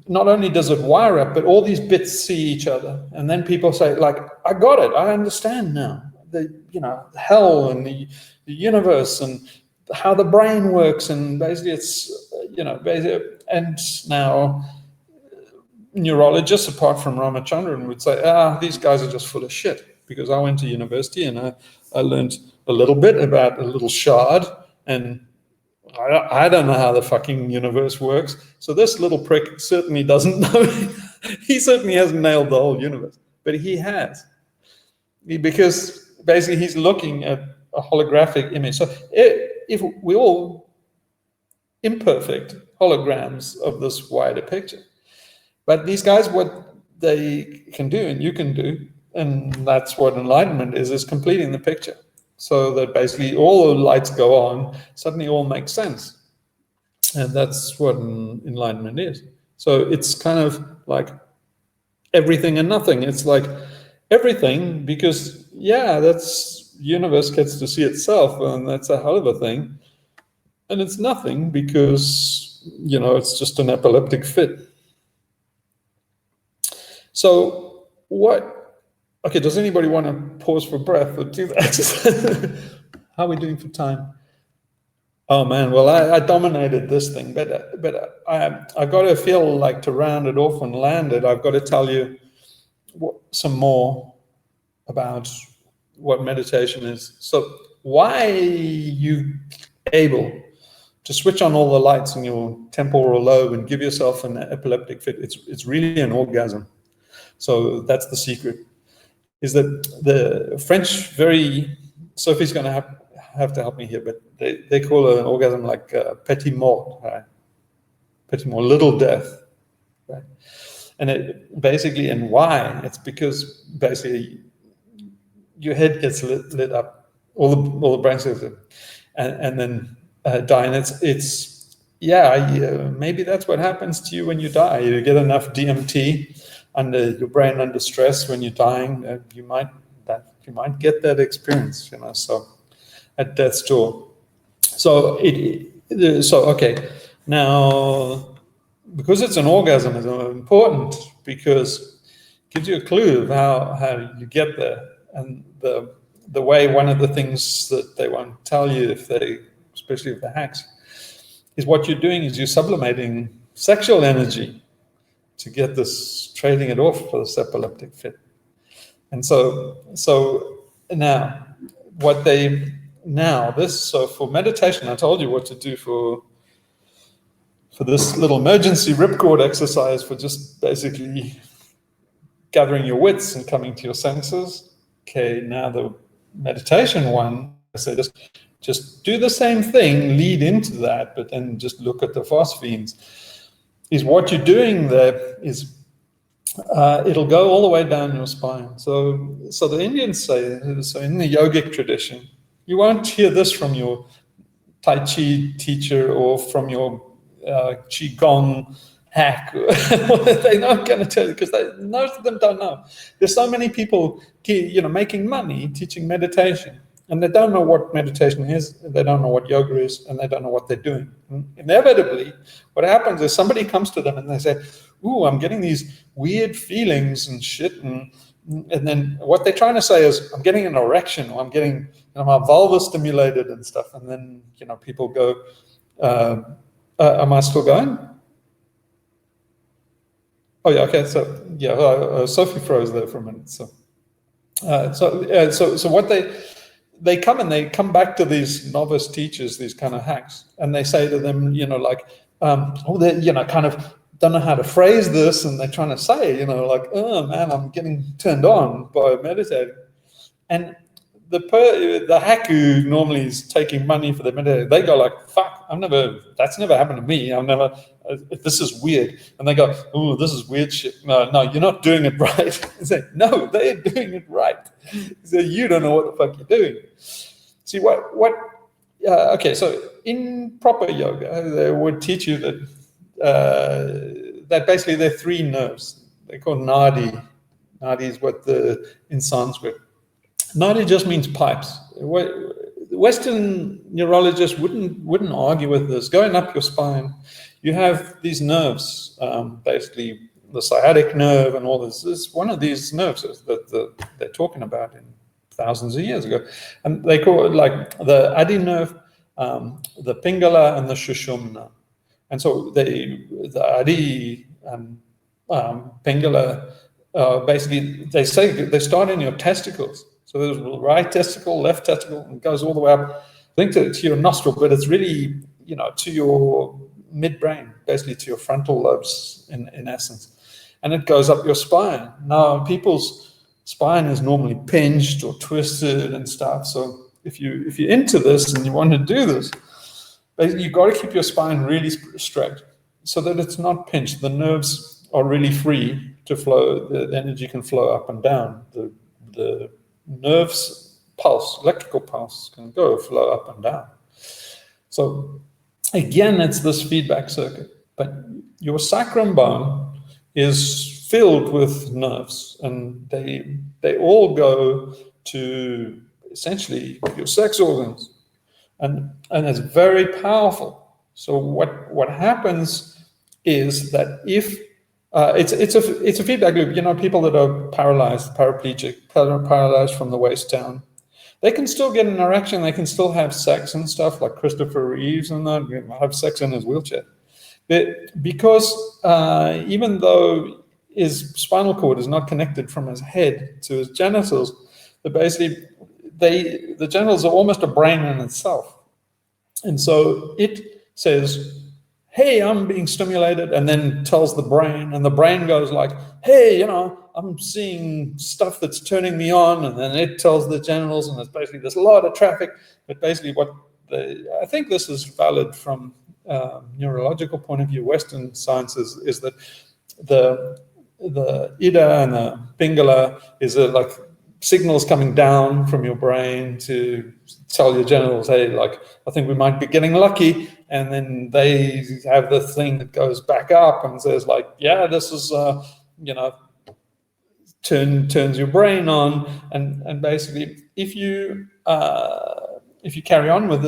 not only does it wire up, but all these bits see each other. And then people say, I got it, I understand now. Hell and the universe and how the brain works, and basically it's, and now neurologists, apart from Ramachandran, would say, these guys are just full of shit, because I went to university and I learned a little bit about a little shard, and I don't know how the fucking universe works. So this little prick certainly doesn't know. He certainly hasn't nailed the whole universe, but he has. Because basically he's looking at a holographic image. So if we're all imperfect holograms of this wider picture. But these guys, what they can do and you can do, and that's what enlightenment is completing the picture. So that basically all the lights go on, suddenly all makes sense. And that's what enlightenment is. So it's kind of like everything and nothing. It's like everything, because, that's universe gets to see itself, and that's a hell of a thing. And it's nothing, because it's just an epileptic fit. So what, okay, does anybody want to pause for breath or do that? How are we doing for time? Oh man, well I dominated this thing, but I got to feel like, to round it off and land it, I've got to tell you some more about what meditation is. So why are you able to switch on all the lights in your temporal lobe and give yourself an epileptic fit? It's really an orgasm. So that's the secret. Is that the French Sophie's going to have to help me here, but they call an orgasm like petit mort, right? Petit mort, little death, right? And it basically, and why? It's because basically your head gets lit up, all the brain cells, and then die. And maybe that's what happens to you when you die. You get enough DMT under your brain under stress when you're dying, you might get that experience, so at death's door. So okay, now because it's an orgasm is important, because it gives you a clue of how you get there. And the way, one of the things that they won't tell you, especially with the hacks, is what you're doing is you're sublimating sexual energy to get this, trading it off for this epileptic fit. And so now so for meditation, I told you what to do for this little emergency ripcord exercise, for just basically gathering your wits and coming to your senses. Okay, now the meditation one, I say just do the same thing, lead into that, but then just look at the phosphenes. Is what you're doing there is it'll go all the way down your spine. So the Indians say, so in the yogic tradition, you won't hear this from your Tai Chi teacher or from your Qigong hack. They're not going to tell you, because most of them don't know. There's so many people making money teaching meditation, and they don't know what meditation is, they don't know what yoga is, and they don't know what they're doing. And inevitably, what happens is somebody comes to them and they say, ooh, I'm getting these weird feelings and shit, and then what they're trying to say is, I'm getting an erection, or I'm getting, my vulva stimulated and stuff. And then, people go, am I still going? Oh yeah, okay. So yeah, Sophie froze there for a minute. So what they come back to these novice teachers, these kind of hacks, and they say to them, they kind of don't know how to phrase this, and they're trying to say, oh man, I'm getting turned on by meditating. And the hack who normally is taking money for the meditation, they go like, fuck, that's never happened to me. This is weird. And they go, oh, this is weird shit. No, you're not doing it right. And say, no, they're doing it right. So you don't know what the fuck you're doing. See, okay, so in proper yoga, they would teach you that basically there are three nerves. They're called nadi. Nadi is in Sanskrit. Nadi just means pipes. Western neurologists wouldn't argue with this. Going up your spine, you have these nerves, basically the sciatic nerve and all this. This is one of these nerves that they're talking about in thousands of years ago. And they call it like the Adi nerve, the Pingala, and the Shushumna. And so the Adi and Pingala, basically, they say they start in your testicles. So there's right testicle, left testicle, and it goes all the way up, I think, to your nostril, but it's really, to your midbrain, basically to your frontal lobes in essence. And it goes up your spine. Now, people's spine is normally pinched or twisted and stuff. So if you're into this and you want to do this, basically you've got to keep your spine really straight so that it's not pinched. The nerves are really free to flow. The energy can flow up and down. The nerves pulse, electrical pulse can flow up and down. So again, it's this feedback circuit. But your sacrum bone is filled with nerves, and they all go to essentially your sex organs, and it's very powerful. So what happens is that if it's a feedback loop. People that are paralyzed, paraplegic, paralyzed from the waist down, they can still get an erection. They can still have sex and stuff, like Christopher Reeves and that, have sex in his wheelchair. But because even though his spinal cord is not connected from his head to his genitals, basically the genitals are almost a brain in itself. And so it says, hey, I'm being stimulated, and then tells the brain, and the brain goes like, hey, I'm seeing stuff that's turning me on, and then it tells the genitals, and there's a lot of traffic. But basically I think this is valid from neurological point of view, Western science is that the Ida and the Pingala is like signals coming down from your brain to tell your genitals, hey, like, I think we might be getting lucky. And then they have the thing that goes back up and says, like, yeah, this is, turns your brain on. And basically, if you carry on with